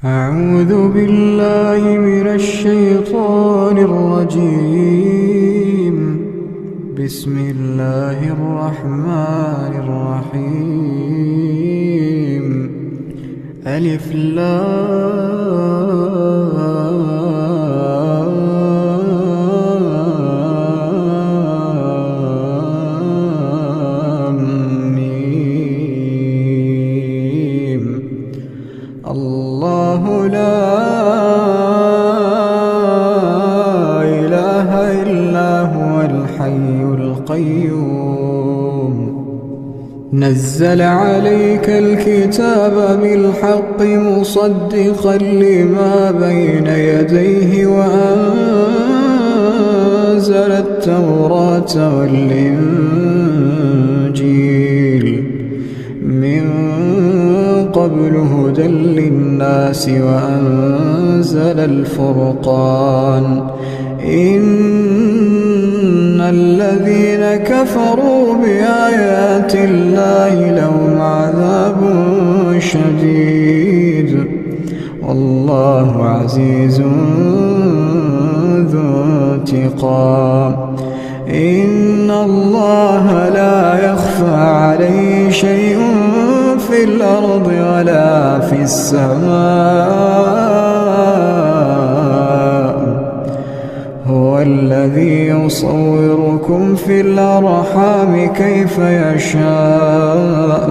أعوذ بالله من الشيطان الرجيم. بسم الله الرحمن الرحيم. ألف لام ميم. الله لا إله إلا هو الحي القيوم. نزل عليك الكتاب بالحق مصدقا لما بين يديه وأنزل التوراة والإنجيل من قبل هدى للناس وأنزل الفرقان. إن الذين كفروا بآيات الله لهم عذاب شديد والله عزيز ذو انتقام. إن الله لا يخفى عليه شيء في الأرض ولا في السماء. هو الذي يصوركم في الأرحام كيف يشاء.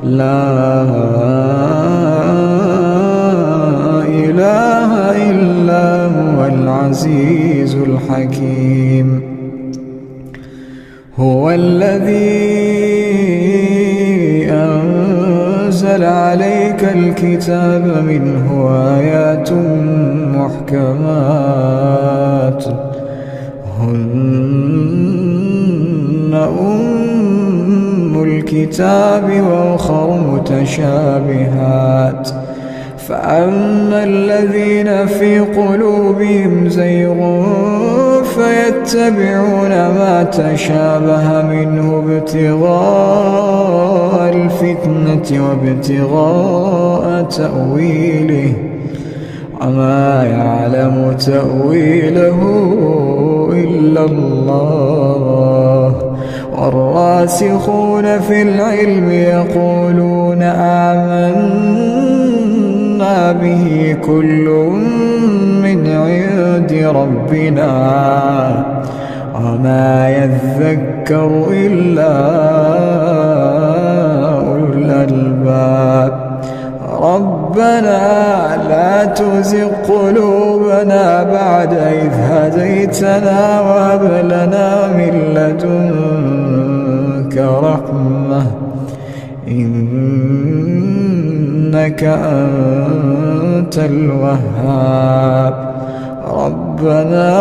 لا إله إلا هو العزيز الحكيم. هو الذي أنزل عليك الكتاب منه آيات محكمات هن أم الكتاب وأخر متشابهات. فأما الذين في قلوبهم زيغ فيتبعون ما تشابه منه ابتغاء الفتنة وابتغاء تأويله وما يعلم تأويله إلا الله. والراسخون في العلم يقولون آمنا به كل من عند ربنا وما يذكر إلا أولو الألباب. ربنا لا تزغ قلوبنا بعد إذ هديتنا وهب لنا من لدنك رحمة إنك أنت الوهاب. ربنا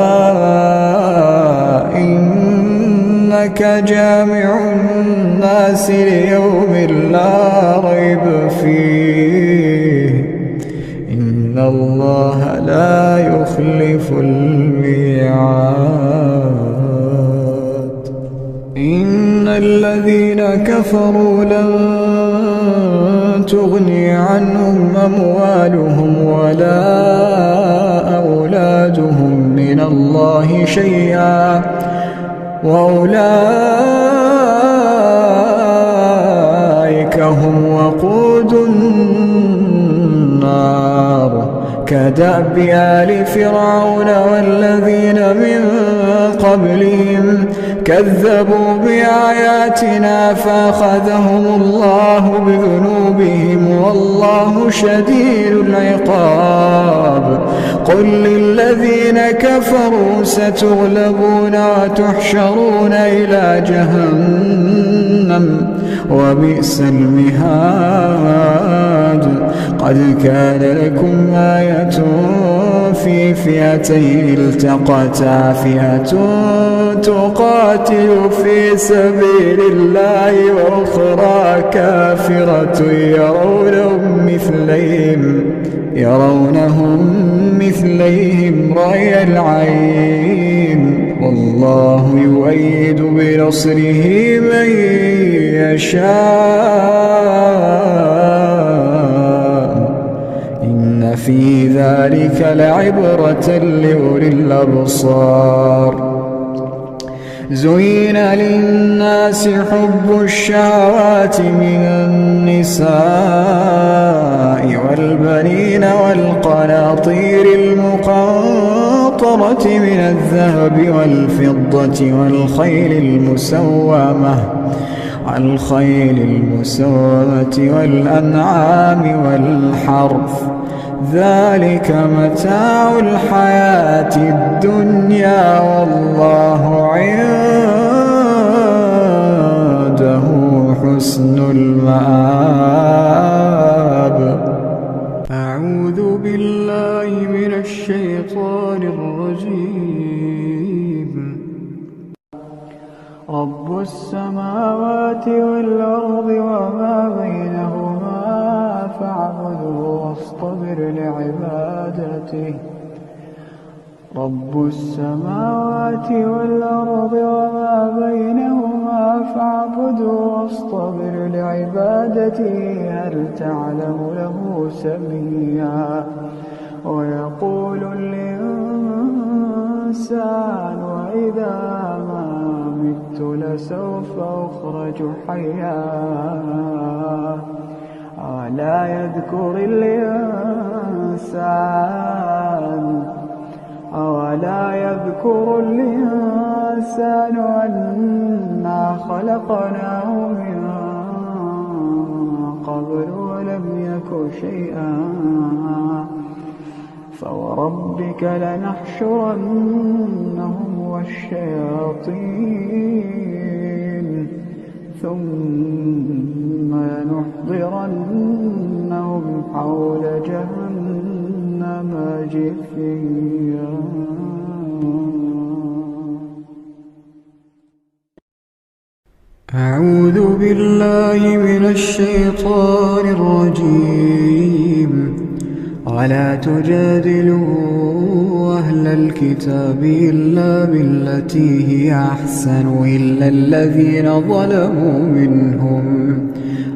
إنك جامع الناس ليوم لا ريب فيه إن الله لا يخلف الميعاد. إن الذين كفروا لن تغني عنهم أموالهم ولا أولادهم من الله شيئا وأولئك هم وقود النار. كدأب آل فرعون والذين من قبلهم كذبوا بآياتنا فأخذهم الله بذنوبهم والله شديد العقاب. قل للذين كفروا ستغلبون وتحشرون إلى جهنم وبئس المهاد. قد كان لكم آية في فئتين التقتا فئة تقاتل في سبيل الله وأخرى كافرة يرونهم مثليهم رأي العين والله يؤيد بنصره من يشاء إن إن في ذلك لعبرة لأولي الأبصار. زين للناس حب الشهوات من النساء والبنين والقناطير المقنطرة من الذهب والفضة والخيل المسومة والأنعام والحرث، ذلك متاع الحياة الدنيا والله عنده حسن المآب. أعوذ بالله من الشيطان الرجيم. رب السماوات والأرض وما بينهما فاعبده واصطبر لعبادته. رب السماوات والأرض وما بينهما فاعبده واصطبر لعبادته. هل تعلم له سميا؟ ويقول الإنسان وإذا ما مت لسوف أخرج حيا. أولا يذكر الإنسان أنا خلقناه من قبل ولم يك شيئا. فوربك لنحشرنهم والشياطين ثم لنحضرنهم حول جهنم جثيا. أعوذ بالله من الشيطان الرجيم. ولا تجادلوا أهل الكتاب إلا بالتي هي أحسن إلا الذين ظلموا منهم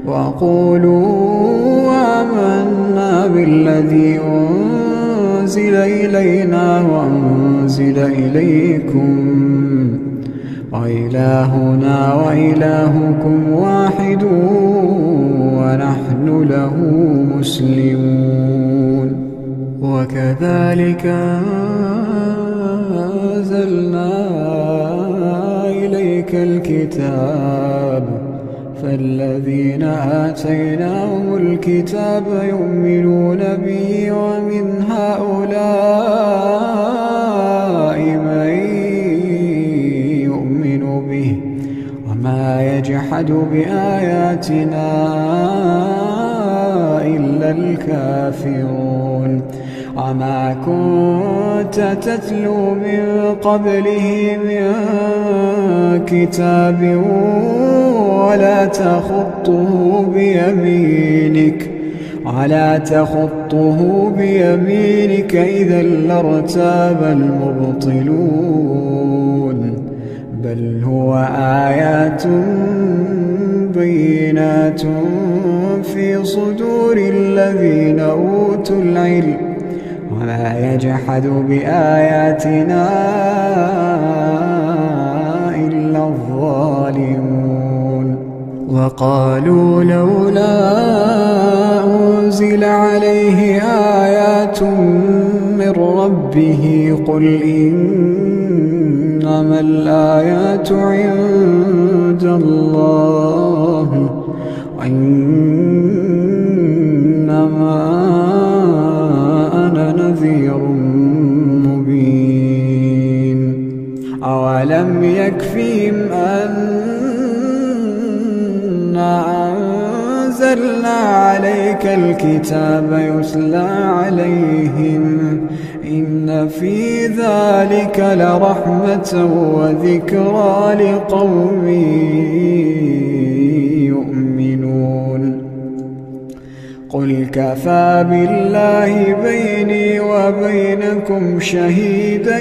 وقولوا آمنا بالذي أنزل إلينا وأنزل إليكم وإلهنا وإلهكم واحد ونحن له مسلمون. وكذلك أنزلنا إليك الكتاب فالذين آتيناهم الكتاب يؤمنون به ومن هؤلاء من يؤمن به وما يجحد بآياتنا إلا الكافرون. وما كنت تتلو من قبله من كتاب ولا تخطه بيمينك إذا لارتاب المبطلون. بل هو آيات بينات في صدور الذين أوتوا العلم وما يجحد بآياتنا إلا الظالمون. وقالوا لولا أنزل عليه آيات من ربه قل إنما الآيات عند الله وإنما أنا نذير مبين. أولم يكفهم أنا أنزلنا عليك الكتاب يتلى عليهم إن في ذلك لرحمة وذكرى لقوم يؤمنون. قل كفى بالله بيني وبينكم شهيدا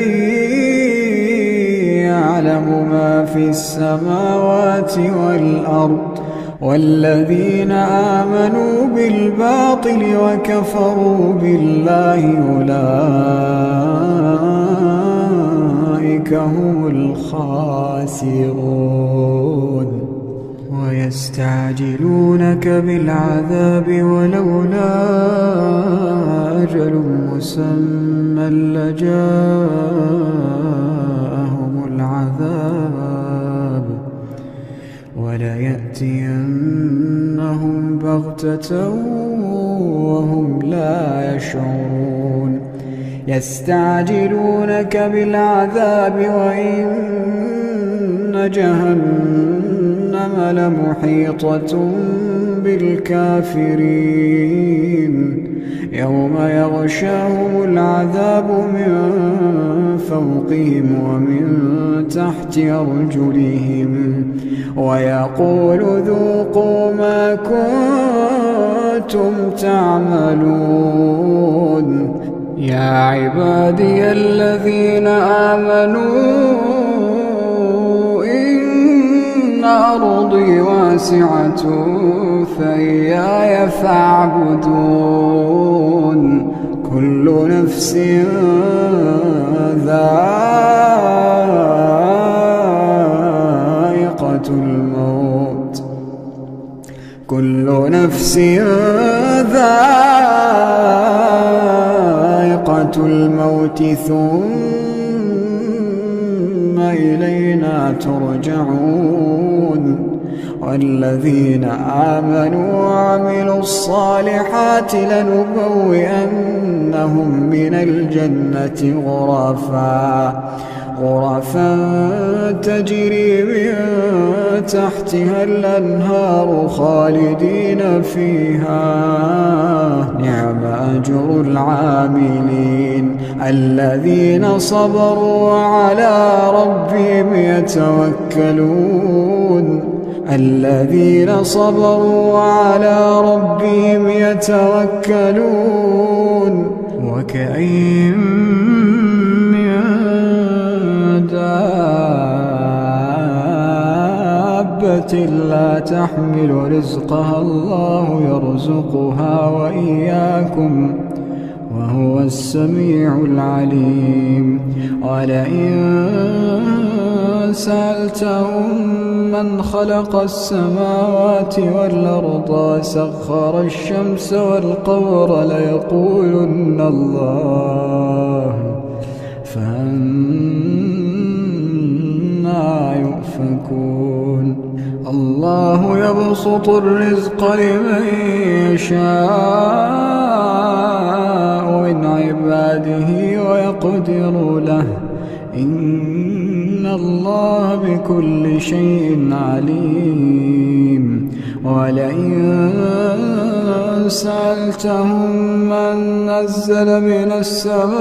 يعلم ما في السماوات والأرض والذين آمنوا بالباطل وكفروا بالله أولئك هم الخاسرون ويستعجلونك بالعذاب ولولا أجل مسمى لجاءهم العذاب وليأتينهم بغتة وهم لا يشعرون يستعجلونك بالعذاب وإن جهنم لمحيطة بالكافرين يوم يغشاهم العذاب من فوقهم ومن تحت أرجلهم ويقول ذوقوا ما كنتم تعملون يا عبادي الذين آمنوا إن أرضي واسعة فإياي فاعبدون كل نفس ذائقة الموت كل نفس ذائقة الموت ثم إلينا ترجعون والذين آمنوا وعملوا الصالحات لنبوئنهم من الجنة غرفا تجري من تحتها الأنهار خالدين فيها نعم أجر العاملين الذين صبروا وعلى ربهم يتوكلون الذين صبروا وعلى ربهم يتوكلون وكأين من دابة لا تحمل رزقها الله يرزقها وإياكم وهو السميع العليم ولئن سألتهم من خلق السماوات والأرض وسخر الشمس والقمر ليقولن الله فأنى يؤفكون الله يبسط الرزق لمن يشاء من عباده ويقدر له إن الله بكل شيء عليم ولئن سألتهم من نزل من السماء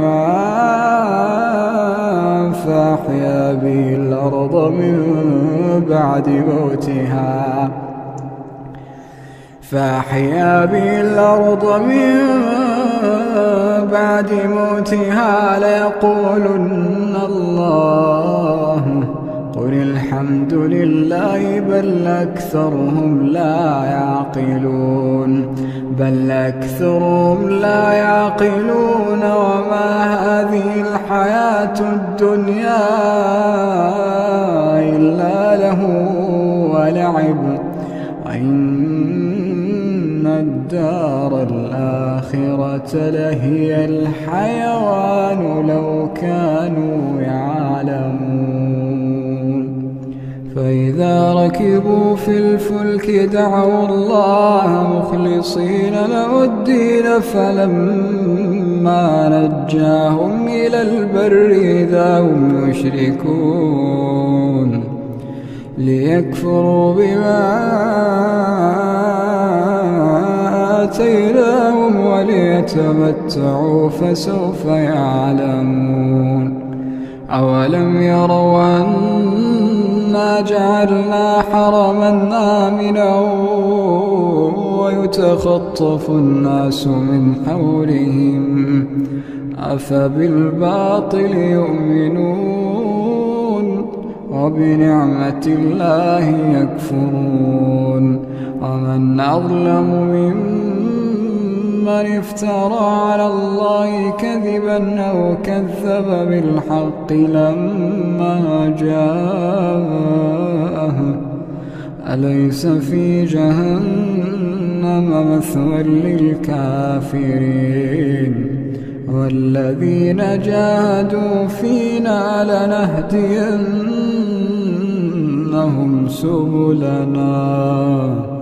ماء فأحيا به الأرض من بعد موتها ليقولن الله قل الحمد لله بل أكثرهم لا يعقلون وما هذه الحياة الدنيا إلا له ولعب وإن الدار الآخرة لهي الحيوان لو كانوا يعلمون فإذا ركبوا في الفلك دعوا الله مخلصين له الدين فلما نجاهم إلى البر إذا هم يشركون ليكفروا بما آتيناهم وليتمتعوا فسوف يعلمون أولم يروا أنا جعلنا حرما آمنا ويتخطف الناس من حولهم أفبالباطل يؤمنون وبنعمة الله يكفرون ومن أظلم ممن افترى على الله كذبا أو كذب بالحق لما جاءه أليس في جهنم مثوى للكافرين والذين جاهدوا فينا لنهدينهم سبلنا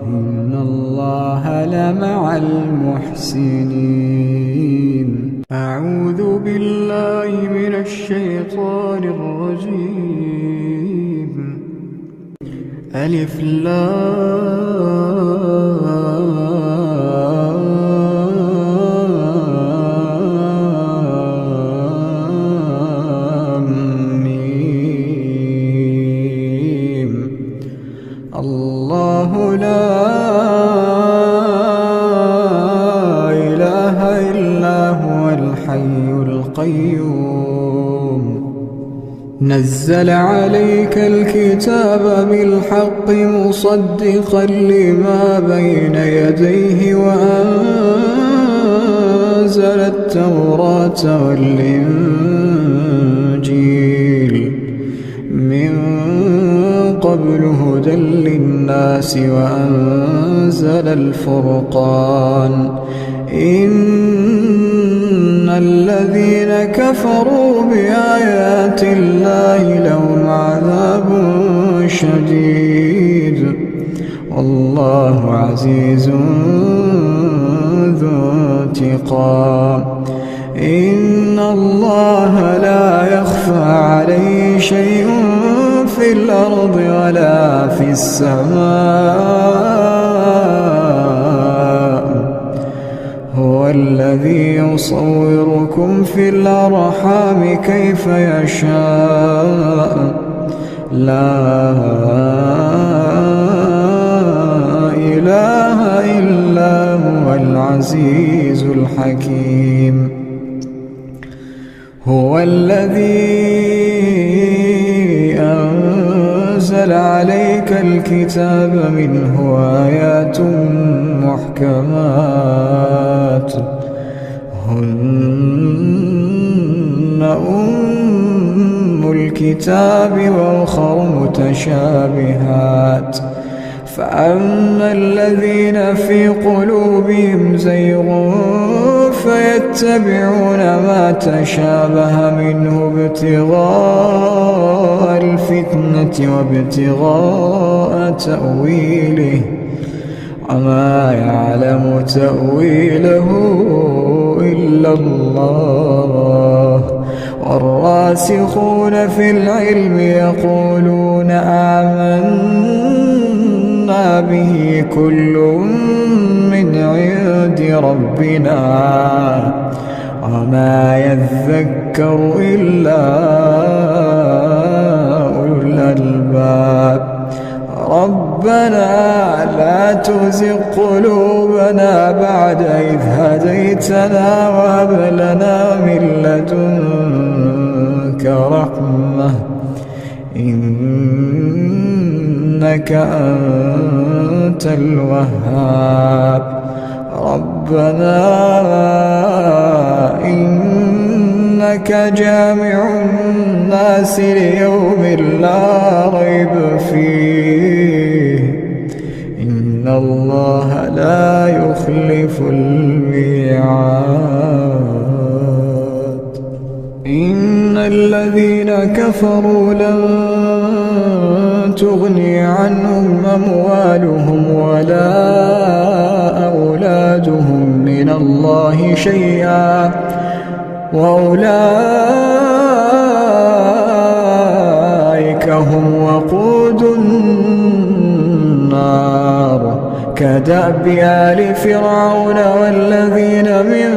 إن الله لمع المحسنين. أعوذ بالله من الشيطان الرجيم. ألف لام ميم. الله لا إله إلا هو الحي القيوم نزل عليك الكتاب بالحق مصدقا لما بين يديه وأنزل التوراة والإنجيل من قبل هدى للناس وأنزل الفرقان إن الذين كفروا بآيات الله لهم عذاب شديد والله عزيز ذو انتقام. إن الله لا يخفى عليه شيء في الأرض ولا في السماء هو الذي يصوركم في الأرحام كيف يشاء لا إله إلا هو العزيز الحكيم. هو الذي أنزل عليك الكتاب منه آيات محكمات هن أم الكتاب وأخر متشابهات فأما الذين في قلوبهم زيغ فيتبعون ما تشابه منه ابتغاء الفتنة وابتغاء تأويله وما يعلم تأويله إلا الله والراسخون في العلم يقولون آمنا به كل من عند ربنا وما يذكر إلا أولو الألباب. ربنا لا تزغ قلوبنا بعد إذ هديتنا وهب لنا من لدنك رحمة إنك أنت الوهاب. ربنا إنك جامع الناس ليوم لا ريب فيه إن الله لا يخلف الميعاد. إن الذين كفروا لن تغني عنهم أموالهم ولا أولادهم من الله شيئا وأولئك هم وقود النار كدأب آل فرعون والذين من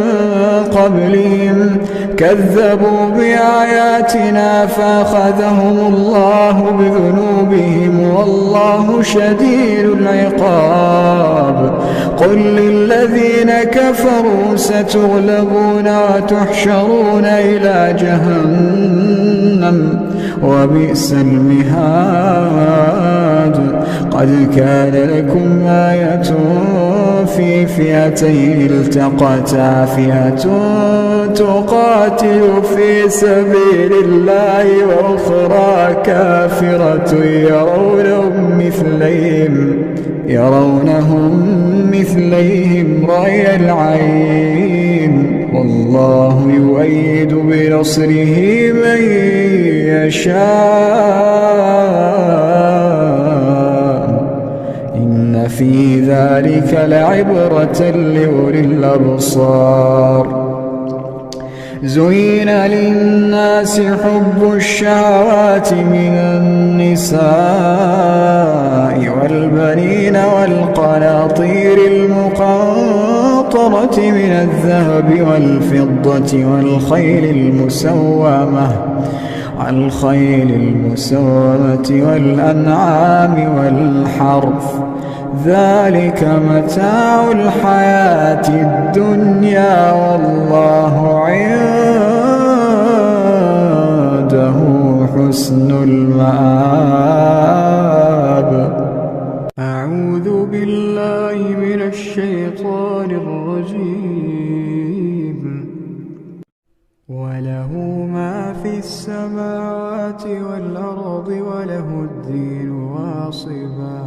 قبلهم كذبوا بآياتنا فأخذهم الله بذنوبهم والله شديد العقاب. قل للذين كفروا ستغلبون وتحشرون إلى جهنم وبئس المهاد. قد كان لكم آية في فئتين التقتا، فئة تقاتل في سبيل الله وأخرى كافرة يرونهم مثليهم رأي العين، والله يؤيد بنصره من يشاء، إن في ذلك لعبرة لأولي الأبصار. زين للناس حب الشهوات من النساء والبنين والقناطير المقنطرة من الذهب والفضة والخيل المسومة والأنعام والحرث، ذلك متاع الحياة الدنيا، والله عنده حسن المآب. أعوذ بالله من الشيطان الرجيم. وله ما في السماوات والأرض وله الدين واصبا،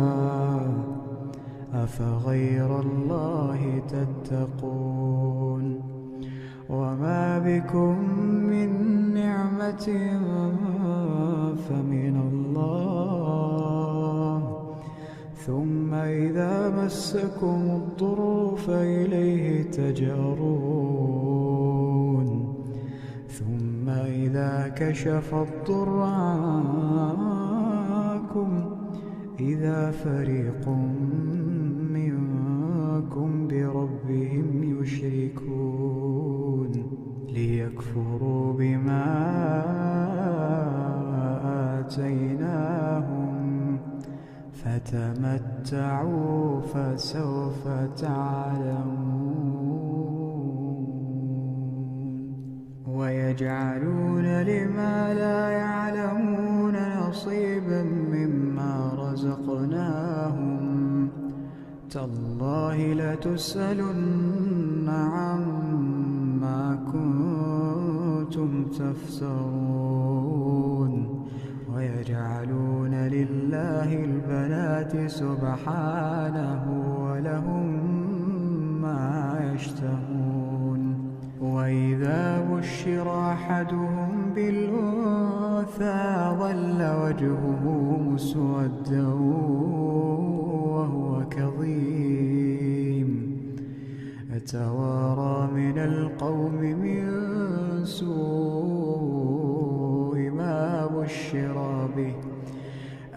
أفغير الله تتقون. وما بكم من نعمة فمن الله، ثم إذا مسكم الضر فإليه تجأرون، ثم إذا كشف الضر عنكم إذا فريق منكم بربهم يشركون، ليكفروا بما آتيناهم، فتمتعوا فسوف تعلمون. ويجعلون لما لا يعلمون نصيبا مما رزقناهم، تالله لتسألن عما كنتم تفترون. ويجعلون لله البنات سبحانه ولهم ما يشتهون. وإذا بشر أحدهم بالأنثى ظل وجهه مسودا وهو كظيم، يتوارى من القوم من سوء ما بشر به،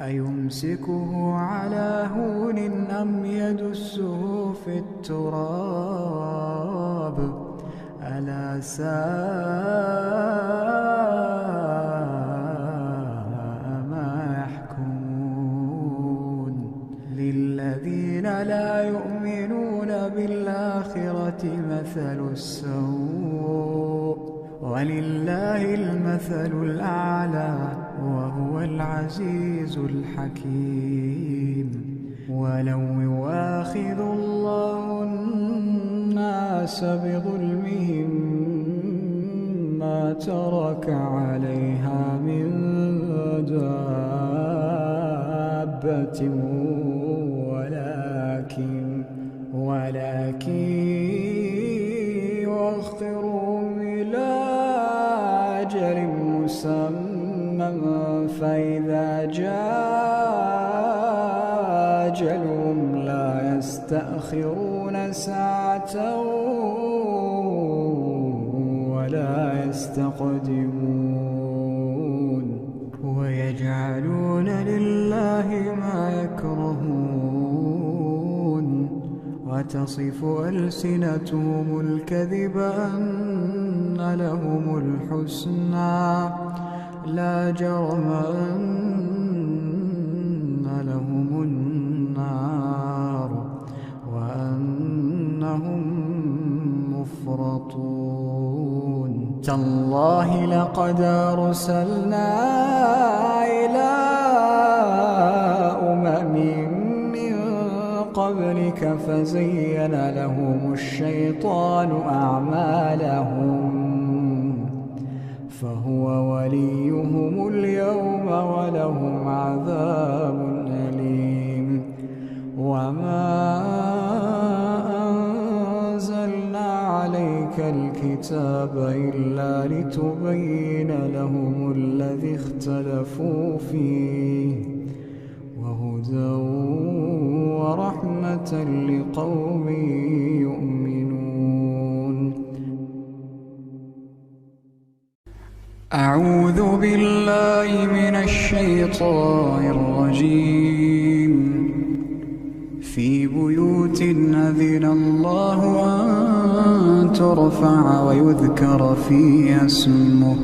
أيمسكه على هون أم يدسه في التراب، ألا ساء ما يحكمون. للذين لا يؤمنون بالآخرة مثل السوء، ولله المثل الأعلى وهو العزيز الحكيم. ولو يؤاخذ الله الناس بظلمهم ما ترك عليها من دابة، ولكن يؤخرهم إلى أجل مسمى، فإذا جاء أجلهم لا يستأخرون ساعة ولا يستقدمون. ويجعلون لله ما يكرهون، وتصف ألسنتهم الكذب أن لهم الحسنى، لا جرم أن لهم النار وأنهم مفرطون. تالله لقد أرسلنا إلى أمم من قبلك فزين لهم الشيطان أعمالهم فهو وليهم اليوم ولهم عذاب أليم وما أنزلنا عليك الكتاب إلا لتبين لهم الذي اختلفوا فيه وهدى ورحمة لقوم يؤمنون. أعوذ بالله من الشيطان الرجيم. في بيوت أذن الله أن ترفع ويذكر فيها اسمه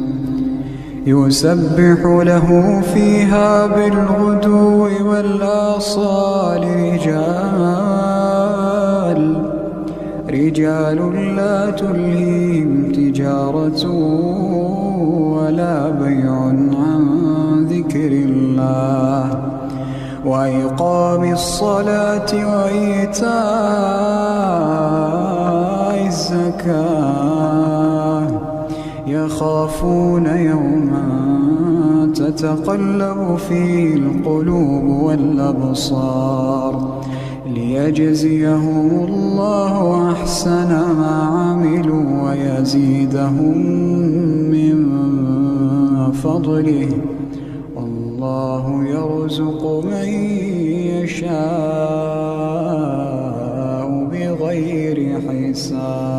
يسبح له فيها بالغدو والآصال رجال لا تلهيهم تجارة ولا بيع عن ذكر الله وإقام الصلاة وإيتاء الزكاة يخافون يوما تتقلب فيه القلوب والأبصار ليجزيهم الله أحسن ما عملوا ويزيدهم من فضله والله يرزق من يشاء بغير حساب.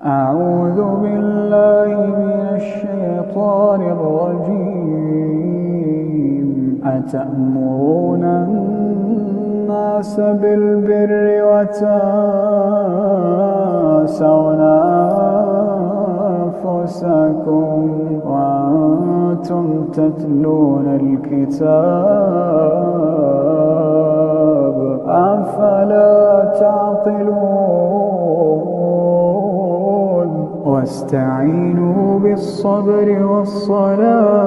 أعوذ بالله من الشيطان الرجيم. أتأمرون الناس بالبر وتنسون أنفسكم وأنتم تتلون الكتاب أفلا تعقلون واستعينوا بالصبر والصلاة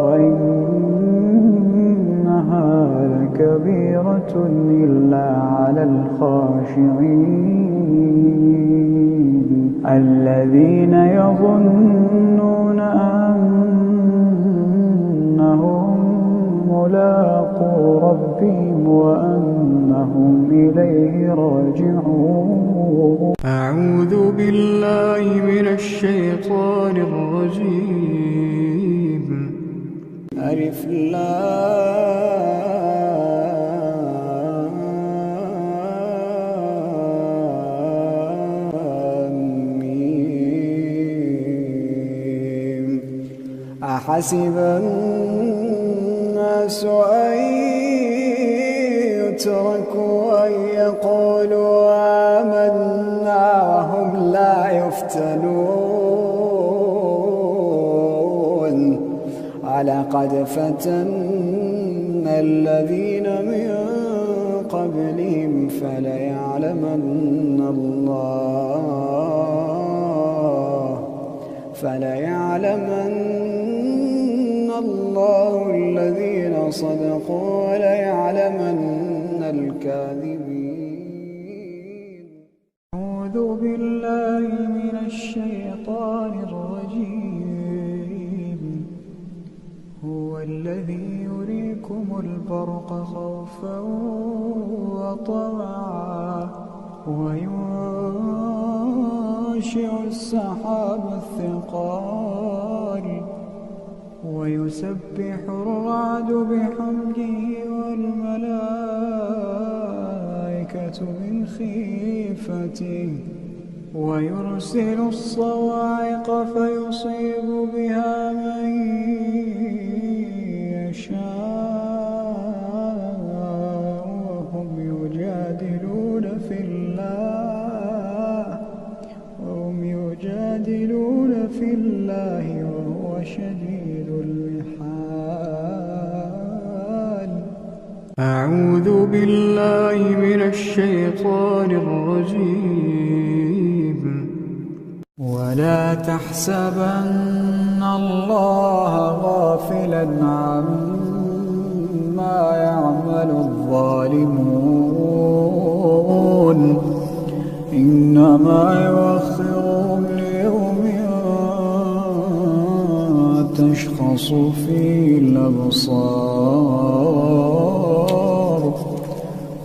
وإنها لكبيرة إلا على الخاشعين الذين يظنون أنهم ملاقو ربهم وأنهم إليه راجعون. أعوذ بالله من الشيطان الرجيم. ألف لام ميم. أحسب الناس أن يتركوا أن يقولوا آمنا وهم لا يفتنون ولقد فتنا الذين من قبلهم فليعلمن الله الذين صدقوا وليعلمن الكاذبين. أعوذ بالله من الشيطان الرجيم. هو الذي يريكم البرق خوفا وطمعا وينشئ السحاب الثقال ويسبح الرعد بحمده والملائكة من خيفته ويرسل الصواعق فيصيب بها من يشاء وهم يجادلون في الله وهو شديد المحال. أعوذ بالله من الشيطان الرجيم. ولا تحسبن الله غافلا عما يعمل الظالمون، إنما يؤخرهم ليوم تشخص فيه الأبصار،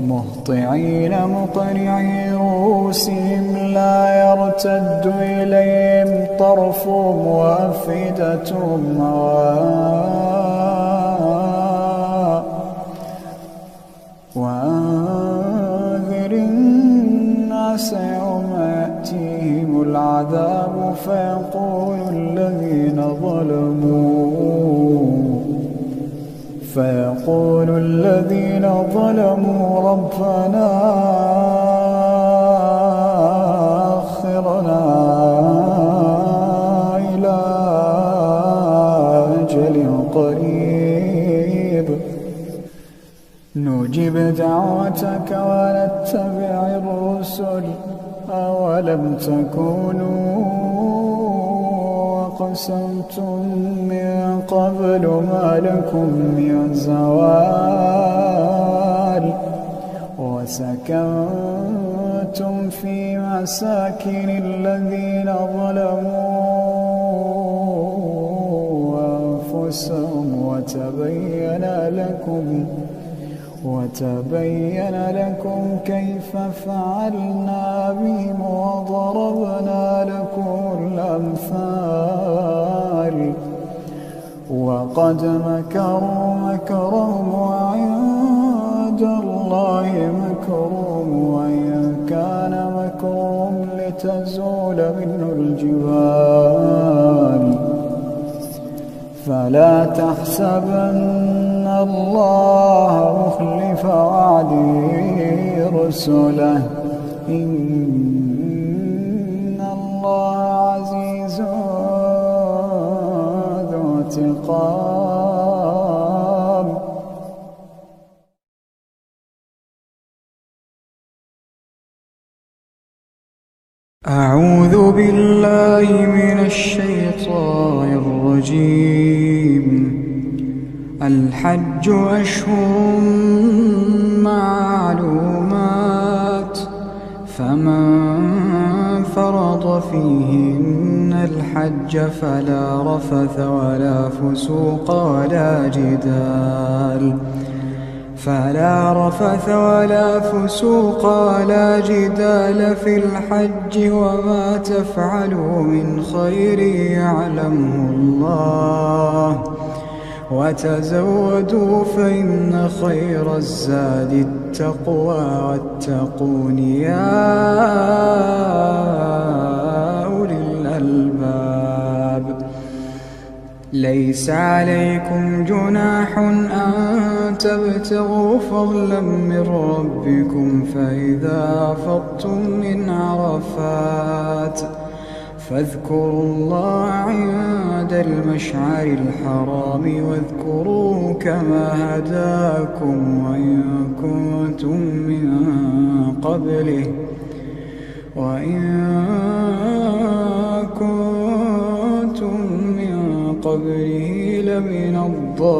مهطعين مقنعي رؤوسهم لا يرتد إليهم طرفهم وأفئدتهم هواء. وأنذر الناس يوم يأتيهم العذاب فيقول الذين ظلموا ربنا أخرنا إلى أجل قريب نجب دعوتك ونتبع الرسل، أولم تكونوا أقسمتم من قبل ما لكم من زوال، وسكنتم في مساكن الذين ظلموا أنفسهم وتبين لكم كيف فعلنا بهم وضربنا لكم الأمثال. وقد مكروا مكرهم وعند الله مكرهم، وإن كان مكرهم لتزول منه الجبال. فلا تحسبن الله مخلف وعده رسله، إن الله عزيز ذو انتقام. أعوذ بالله من الشيطان الرجيم. الحج أشهر معلومات، فمن فرض فيهن الحج فلا رفث ولا فسوق ولا جدال في الحج، وما تفعلوا من خير يعلمه الله، وتزودوا فإن خير الزاد التقوى، واتقون يا أولي الألباب. ليس عليكم جناح أن تبتغوا فضلا من ربكم، فإذا أفضتم من عرفات فاذكروا الله عند المشعر الحرام، واذكروه كما هداكم، وإن كنتم من قبله لمن الضالين.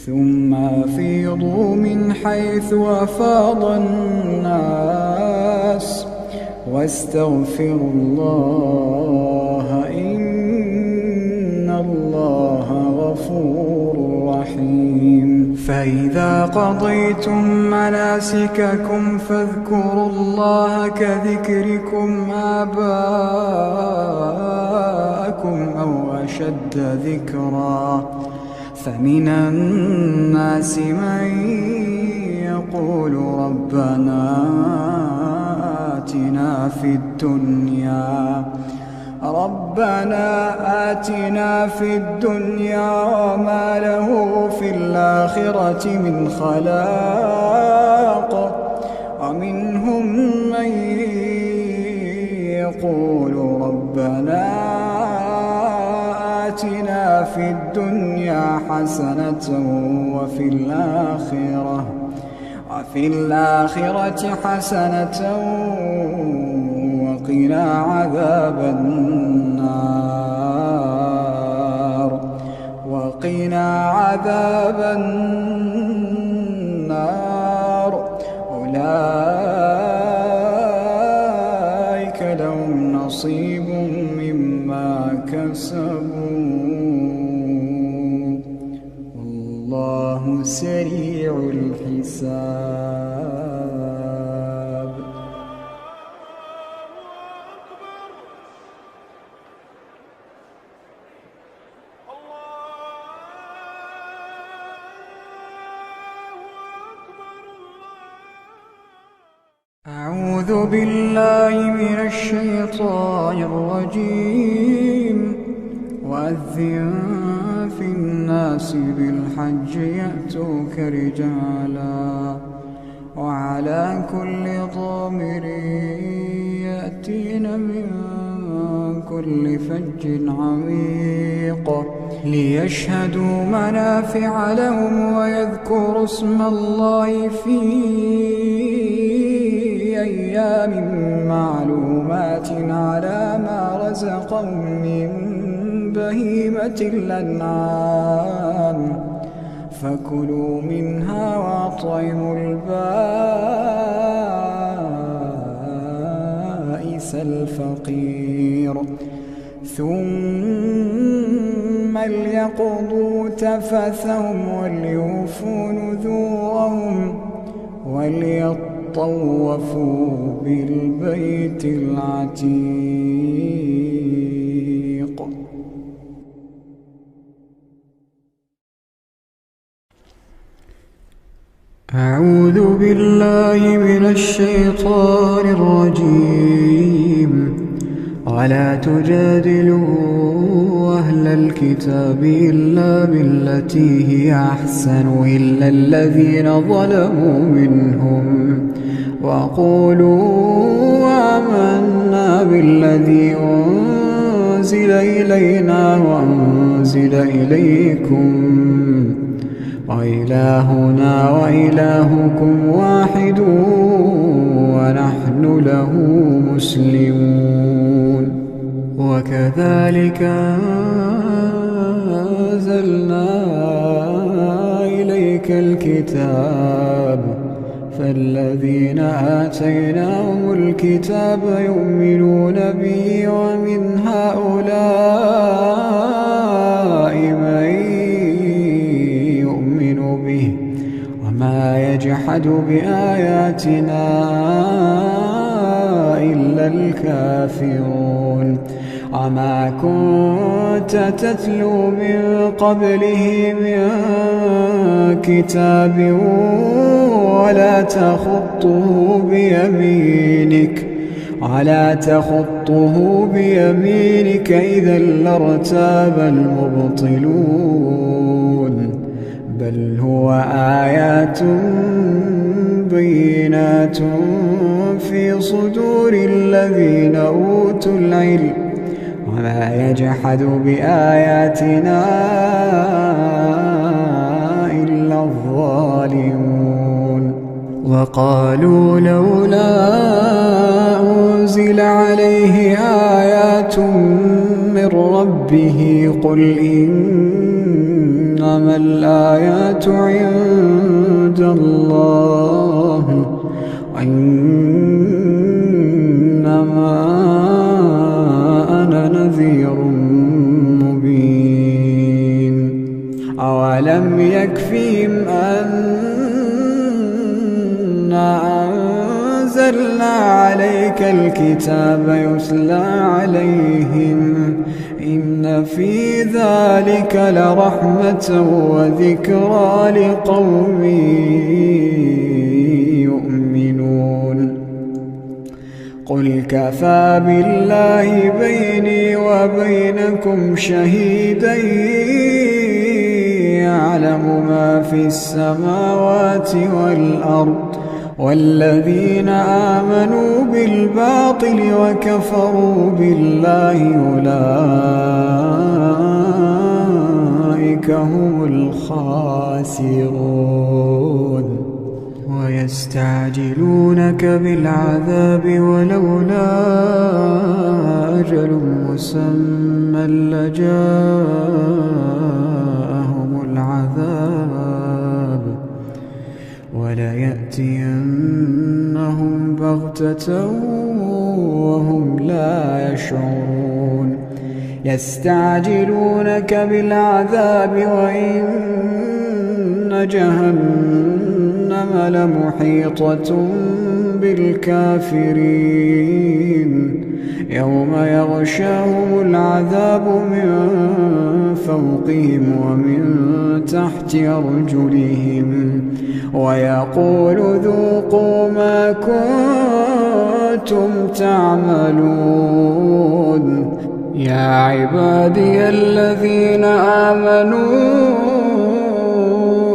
ثم أفيضوا من حيث أفاض الناس، واستغفروا الله، إن الله غفور رحيم. فإذا قضيتم مناسككم فاذكروا الله كذكركم آباءكم أو أشد ذكرا، فمن الناس من يقول ربنا آتنا في الدنيا وما له في الآخرة من خلاق. ومنهم من يقول ربنا آتنا في الدنيا حسنة وفي الآخرة حسنة وقنا عذاب النار أولئك لهم نصيب مما كسبوا والله سريع الحساب. أعوذ بالله من الشيطان الرجيم. وأذن في الناس بالحج يأتوك رجالا وعلى كل ضامر يأتين من كل فج عميق ليشهدوا منافع لهم ويذكروا اسم الله في أيام معلومات على ما رزقهم من بهيمة الأنعام فكلوا منها وأطعموا البائس الفقير ثم ليقضوا تفثهم وليوفوا نذورهم وليطوفوا بالبيت العتيق. أعوذ بالله من الشيطان الرجيم. ولا تجادلوا أهل الكتاب إلا بالتي هي أحسن إلا الذين ظلموا منهم وقولوا آمنا بالذي أنزل إلينا وأنزل إليكم وإلهنا وإلهكم واحد ونحن له مسلمون. وكذلك أنزلنا إليك الكتاب فالذين آتيناهم الكتاب يؤمنون به ومن هؤلاء من يؤمن به وما يجحد بآياتنا إلا الكافرون. وما كنت تتلو من قبله من كتاب ولا تخطه بيمينك إذا لارتاب المبطلون. بل هو آيات بينات في صدور الذين أوتوا العلم وما يجحد بآياتنا إلا الظالمون. وقالوا لولا أنزل عليه آيات من ربه قل إنما الآيات عند الله وإنما أنا نذير مبين. أولم يكفهم أنا أنزلنا عليك الكتاب يتلى عليهم إن في ذلك لرحمة وذكرى لقوم يؤمنون. قل كفى بالله بيني وبينكم شهيدا يعلم ما في السماوات والأرض والذين آمنوا بالباطل وكفروا بالله أولئك هم الخاسرون ويستعجلونك بالعذاب ولولا أجل مسمى لجاءهم العذاب وليأتينهم بغتة وهم لا يشعرون يستعجلونك بالعذاب وإن جهنم لمحيطة بالكافرين يوم يغشاهم العذاب من فوقهم ومن تحت أرجلهم ويقول ذوقوا ما كنتم تعملون يا عبادي الذين آمنوا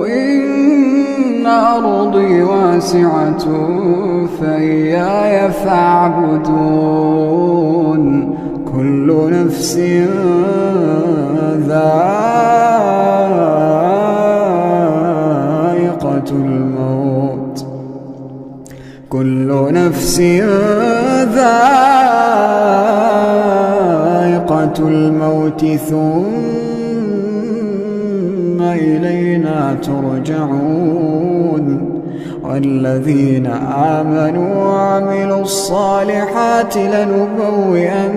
إن أرضي واسعة فإياي فاعبدون كل نفس ذائقة الموت كل نفس ذائقة الموت ثم إلينا ترجعون والذين آمنوا وعملوا الصالحات لنبوئنهم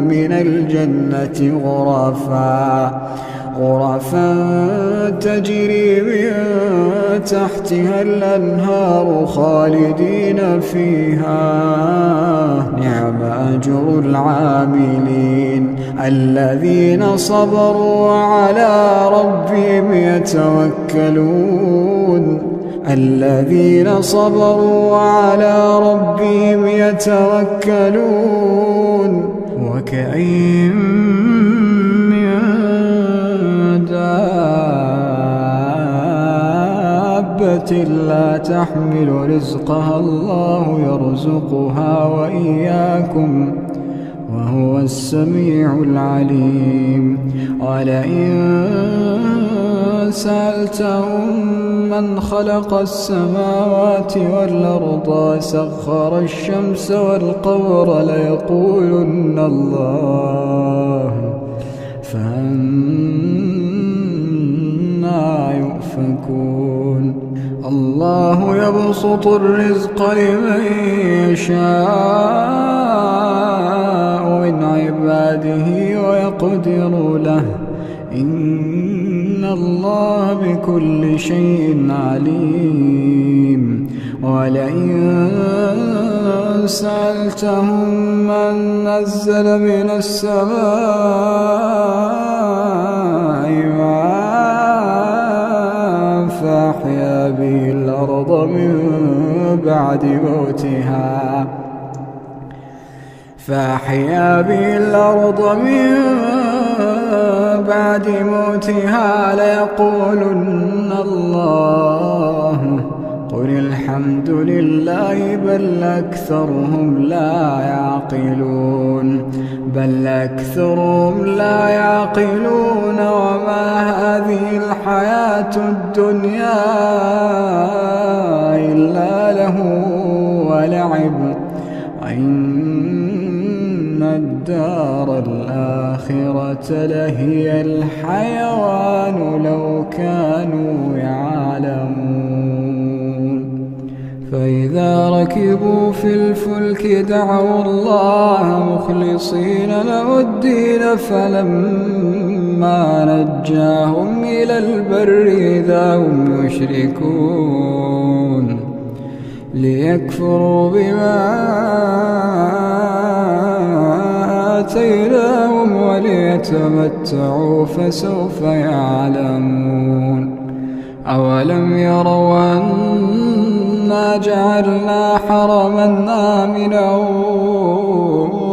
من الجنة غرفا تجري من تحتها الأنهار خالدين فيها نعم أجر العاملين الذين صبروا وعلى ربهم يتوكلون وكأين من دابة لا تحمل رزقها الله يرزقها وإياكم وهو السميع العليم ولئن سألتهم من خلق السماوات والأرض وسخر الشمس والقمر ليقولن الله فأنى يؤفكون الله يبسط الرزق لمن يشاء من عباده ويقدر له إن الله بكل شيء عليم ولئن سألتهم من نزل من السماء ماء فأحيا به الأرض من بعد موتها ليقولن الله قل الحمد لله بل أكثرهم لا يعقلون وما هذه الحياة الدنيا إلا له ولعب وإن الدار الآخرة لهي الحيوان لو كانوا يعلمون فإذا ركبوا في الفلك دعوا الله مخلصين له الدين فلما نجاهم إلى البر إذا هم يشركون ليكفروا بما آتيناهم وليتمتعوا فسوف يعلمون أولم يروا أنا جعلنا حرما آمنا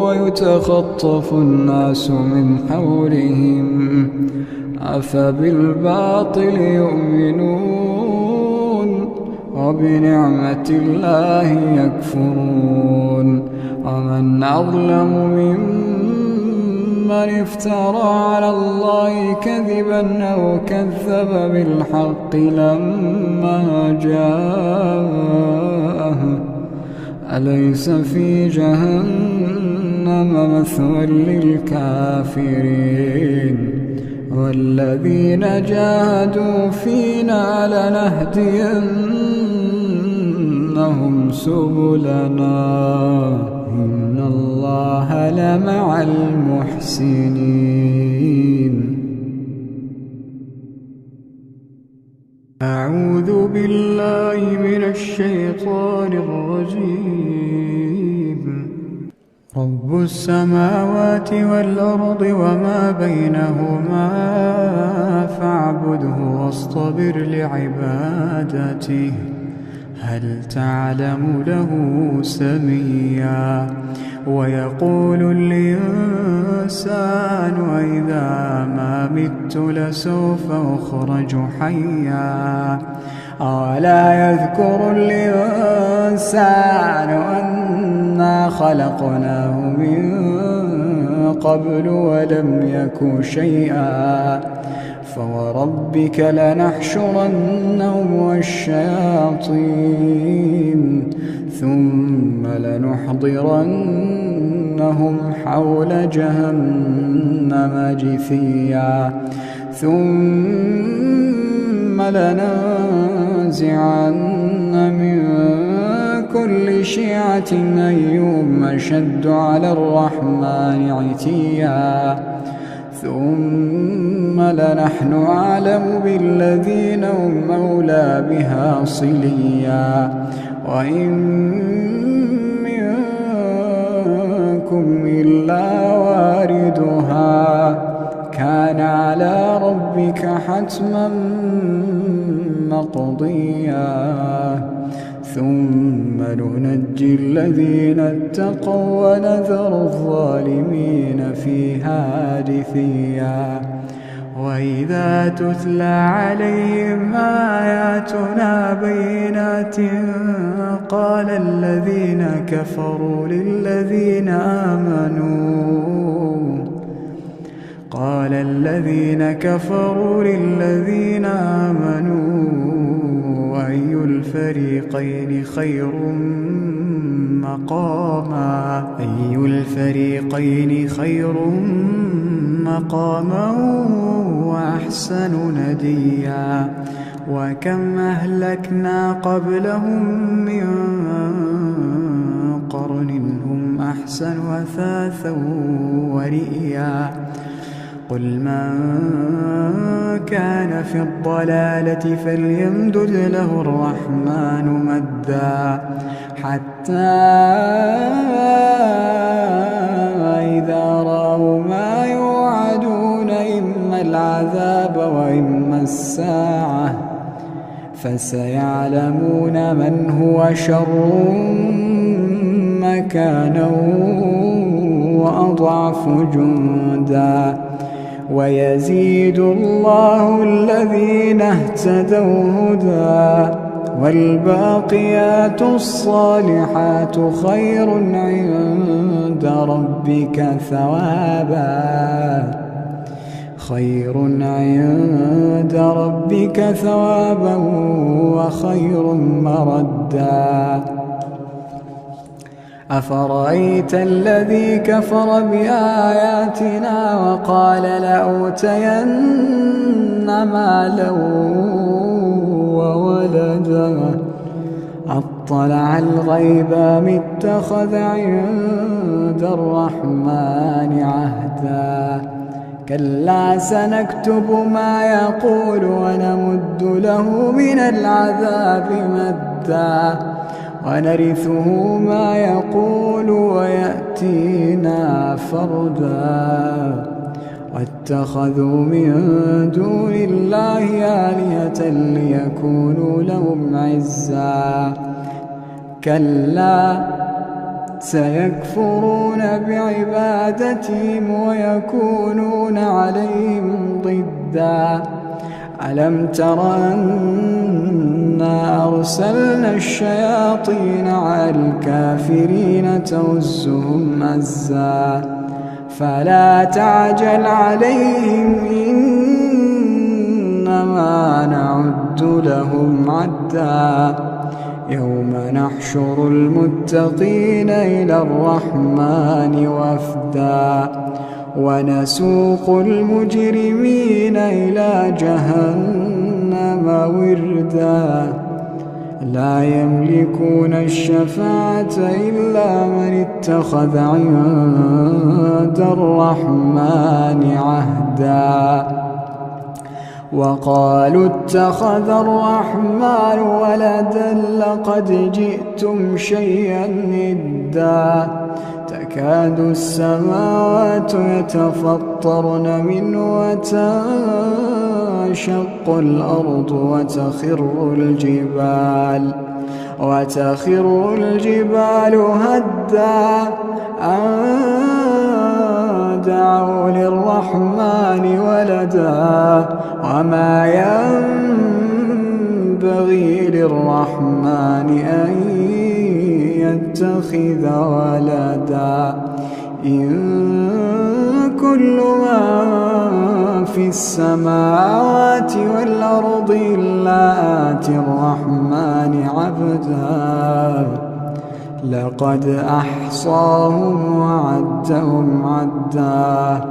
ويتخطف الناس من حولهم أفبالباطل يؤمنون وبنعمة الله يكفرون ومن أظلم ممن افترى على الله كذبا أو كذب بالحق لما جاءه أليس في جهنم مثوى للكافرين والذين جاهدوا فينا لنهدينهم سبلنا إن الله لمع المحسنين. أعوذ بالله من الشيطان الرجيم. رب السماوات والأرض وما بينهما فاعبده واصطبر لعبادته هل تعلم له سميا. ويقول الإنسان أإذا ما مت لسوف أخرج حيا أولا يذكر الإنسان أنا خلقناه من قبل ولم يك شيئا فوربك لنحشرنهم والشياطين ثم لنحضرنهم حول جهنم جثيا ثم لننزعن من كل شيعة أيهم أشد على الرحمن عتيا ثم لنحن أعلم بالذين هم أولى بها صليا وإن منكم إلا واردها كان على ربك حتما مقضيا ثم ننجي الذين اتقوا ونذر الظالمين فيها جثيا. وإذا تتلى عليهم آياتنا بينات قال الذين كفروا للذين آمنوا أي الفريقين خير مقاما وأحسن نديا. وكم أهلكنا قبلهم من قرن هم أحسن أثاثا ورئيا. قل من كان في الضلالة فليمدد له الرحمن مدا حتى إذا رأوا ما يوعدون إما العذاب وإما الساعة فسيعلمون من هو شر مكانا وأضعف جندا. ويزيد الله الذين اهتدوا هدى والباقيات الصالحات خير عند ربك ثوابا وخير مردا. أفرأيت الذي كفر بآياتنا وقال لأوتين مالا وولدا أطلع الغيب أم اتخذ عند الرحمن عهدا. كلا سنكتب ما يقول ونمد له من العذاب مدا ونرثه ما يقول ويأتينا فردا. واتخذوا من دون الله آلهة ليكونوا لهم عزا. كلا سيكفرون بعبادتهم ويكونون عليهم ضدا. ألم تر أن إنا أرسلنا الشياطين على الكافرين تؤزهم أزا فلا تعجل عليهم إنما نعد لهم عدا يوم نحشر المتقين إلى الرحمن وفدا ونسوق المجرمين إلى جهنم وردا لا يملكون الشفاعة إلا من اتخذ عند الرحمن عهدا وقالوا اتخذ الرحمن ولدا لقد جئتم شيئا إدا تكاد السماوات يتفطرن منه وتنشق الأرض وتخر الجبال هدا أن دعوا للرحمن ولدا وما ينبغي للرحمن أن يتخذ ولدا إن كل من في السماوات والأرض إلا آتي الرحمن عبدا لقد أحصاهم وعدهم عدا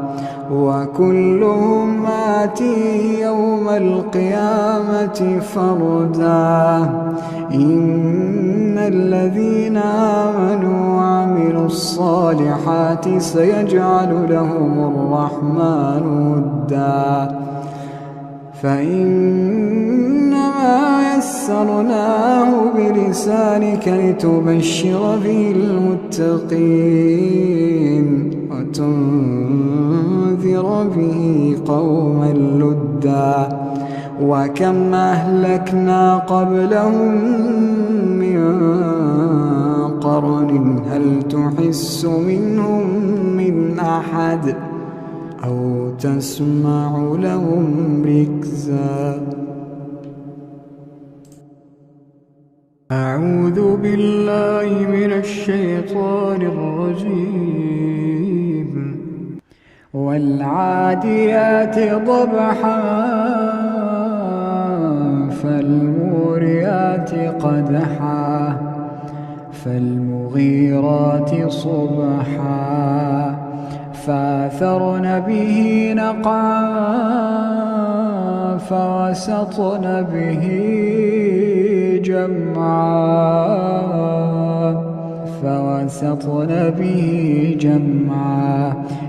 وكلهم آتيه يوم القيامة فردا إن الذين آمنوا وعملوا الصالحات سيجعل لهم الرحمن ودا فإنما يسرناه بلسانك لتبشر به المتقين وتنذر به قوما لدا وكم أهلكنا قبلهم من قرن هل تحس منهم من أحد أو تسمع لهم ركزا أعوذ بالله من الشيطان الرجيم والعاديات ضبحا فالموريات قدحا فالمغيرات صبحا فأثرن به نقعا فوسطن به جمعا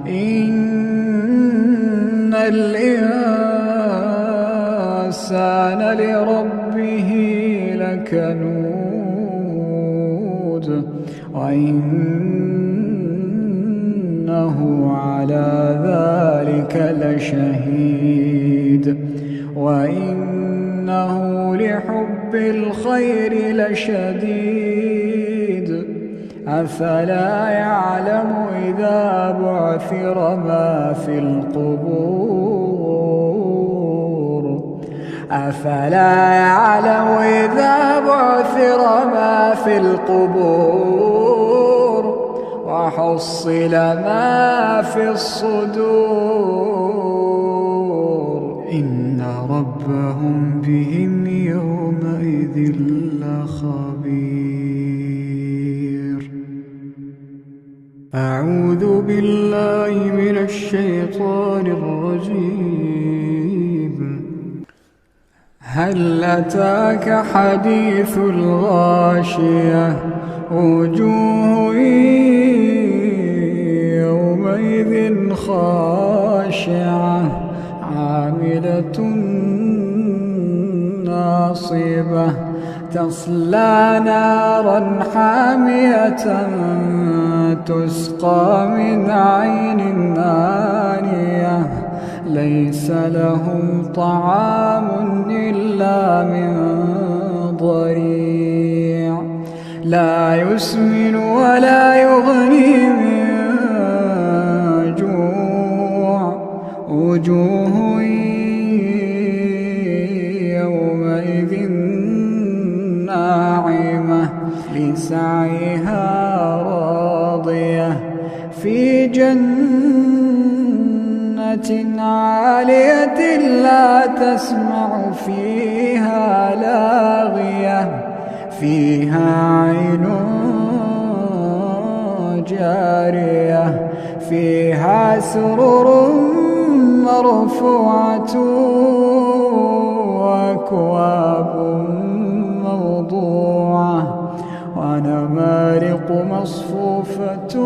إن الإنسان لربه لكنود وإنه على ذلك لشهيد وإنه لحب الخير لشديد أفلا يعلم إذا بعثر ما في القبور أفلا يعلم إذا بعثر ما في القبور وحصل ما في الصدور إن ربهم بهم يومئذ لخبير أعوذ بالله من الشيطان الرجيم هل أتاك حديث الغاشية وجوه يومئذ خاشعة عاملة ناصبة تصلى نارا حامية تسقى من عين آنية ليس لهم طعام إلا من ضريع لا يسمن ولا يغني من جوع وجوه يومئذ ناعمة لسعيها راضية في جنة عالية لا تسمع فيها لاغية فيها عين جارية فيها سرر مرفوعة وأكواب موضوعة ونمارق مصفوفة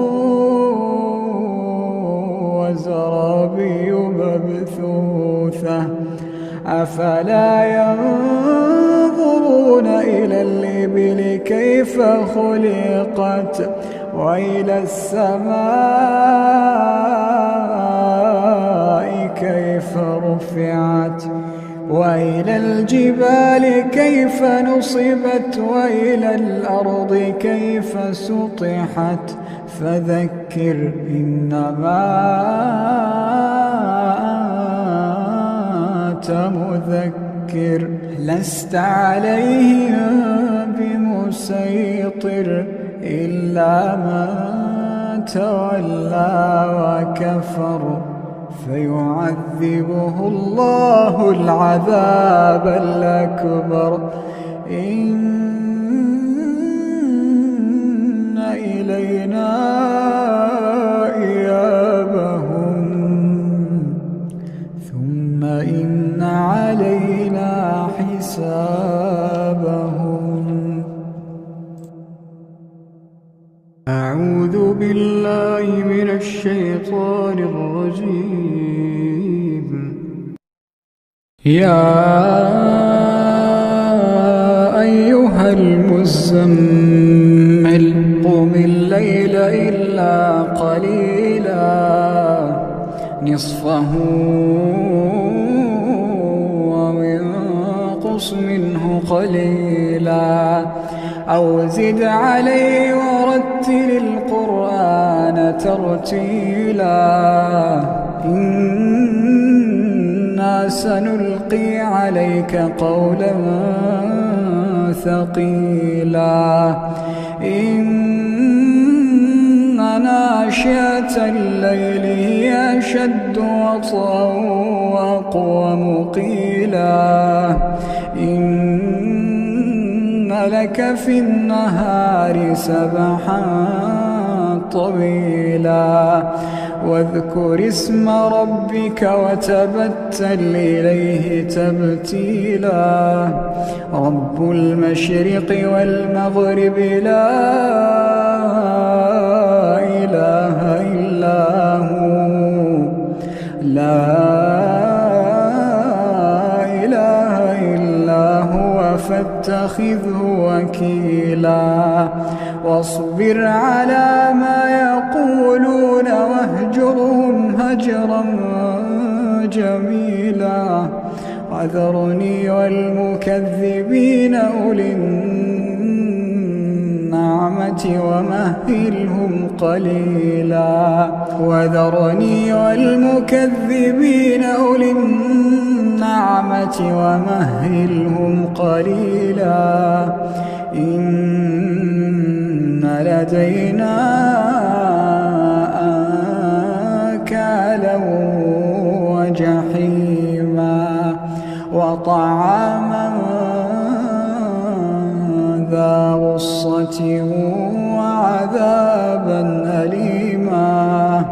وزرابي مبثوثة أفلا ينظرون إلى الإبل كيف خلقت وإلى السماء كيف رفعت وإلى الجبال كيف نصبت وإلى الأرض كيف سطحت فذكر إنما أنت مذكر لست عليهم بمسيطر إلا من تولى وكفر فيعذبه الله العذاب الأكبر إن إلينا إيابهم ثم إن علينا حسابهم. أعوذ بالله من الشيطان الرجيم. يا أيها المزمل قم الليل إلا قليلا نصفه وانقص منه قليلا أو زد عليه ورتل القرآن ترتيلا إنا سنلقي عليك قولا ثقيلا إن ناشئة الليل هي أشد وطئا وأقوم قيلا إن لك في النهار سبحا طويلا واذكر اسم ربك وتبتل إليه تبتيلا رب المشرق والمغرب لا إله إلا هو فاتخذه وكيلا واصبر على ما يقولون واهجرهم هجرا جميلا وذرني والمكذبين أولي النعمة ومهلهم قليلا وذرني والمكذبين أولي النعمة ومهلهم قليلا إن لدينا أنكالا وجحيما وطعاما ذا غصة وعذابا أليما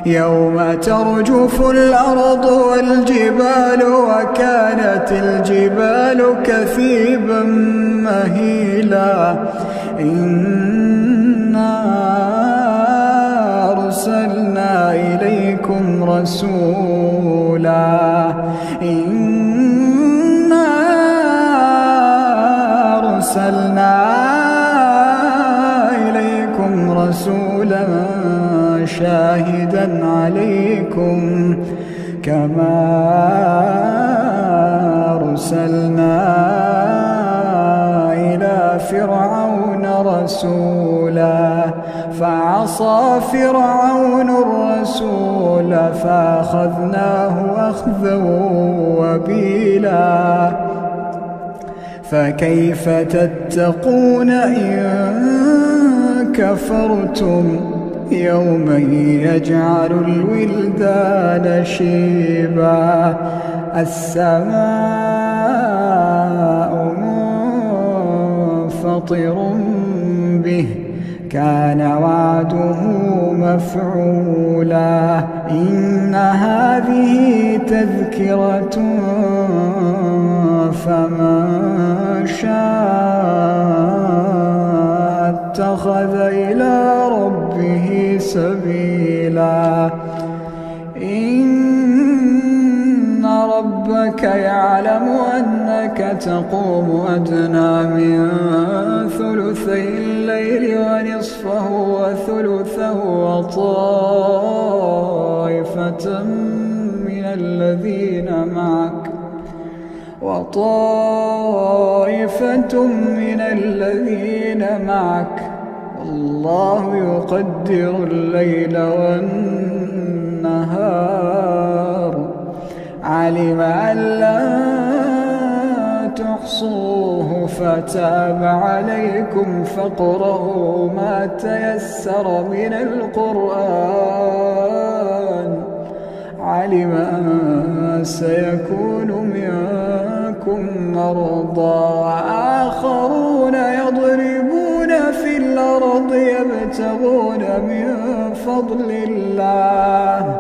يوم ترجف الأرض والجبال وكانت الجبال كثيبا مهيلا إنا أرسلنا إليكم رسولا إنا أرسلنا إليكم رسولا شاهدا عليكم كما أرسلنا إلى فرعون رسولا فعصى فرعون الرسول فأخذناه أخذا وبيلا فكيف تتقون إن كفرتم يوما يجعل الولدان شيبا السماء منفطر به كان وعده مفعولا إن هذه تذكرة فمن شاء اتخذ إلى ربه سبيلا إن ربك يعلم أنك تقوم أدنى من ثلثي الليل ونصفه وثلثه وطائفة من الذين معك والله يقدر الليل والنهار علم أن لا تحصوه فتاب عليكم فاقرؤوا ما تيسر من القرآن علم أن سيكون منكم مرضى وآخرون يضربون في الأرض يبتغون من فضل الله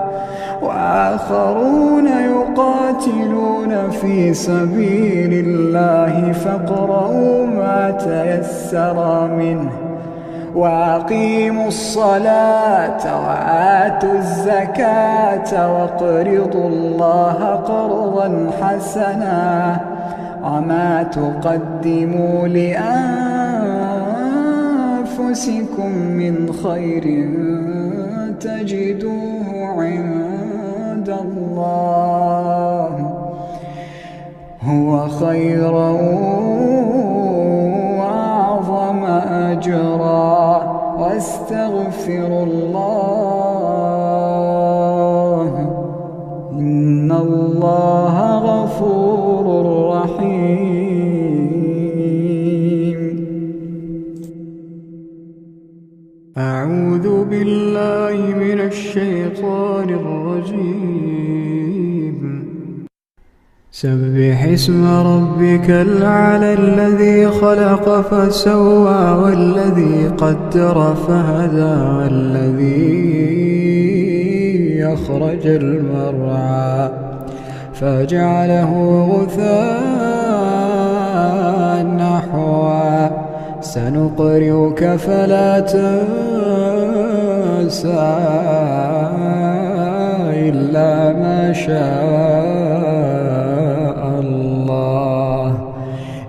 وآخرون يقاتلون في سبيل الله فاقرؤوا ما تيسر منه وأقيموا الصلاة وآتوا الزكاة واقرضوا الله قرضا حسنا وما تقدموا لأنفسكم من خير تجدوه عند الله هو خيرا وأعظم أجرا واستغفروا الله إن الله غفور رحيم. أعوذ بالله من الشيطان الرجيم. سبح اسم ربك الأعلى الذي خلق فسوى والذي قدر فهدى والذي أخرج المرعى فجعله غثاء نحوا سنقرئك فلا تنسى إلا ما شاء الله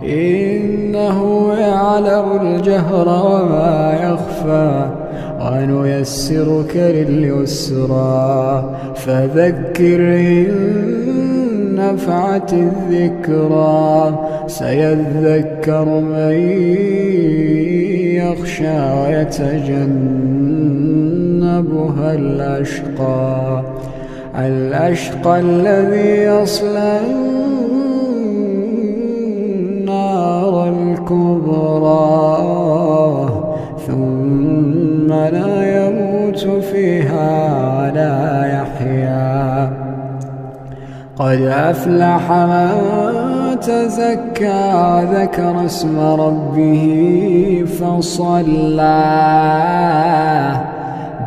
إنه يعلم الجهر وما يخفى ونيسرك لليسرى فذكر إن نفعت الذكرى سيذكر من يخشى ويتجنبها الأشقى الذي يصلى النار الكبرى ثم لا يموت فيها ولا يحيا قد أفلح من تزكى ذكر اسم ربه فصلى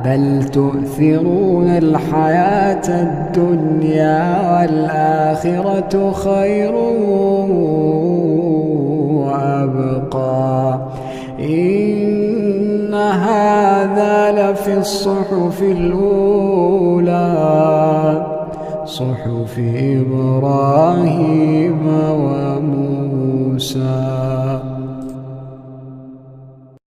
بل تؤثرون الحياة الدنيا والآخرة خير وأبقى إن هذا لفي الصحف الأولى صحف إبراهيم وموسى.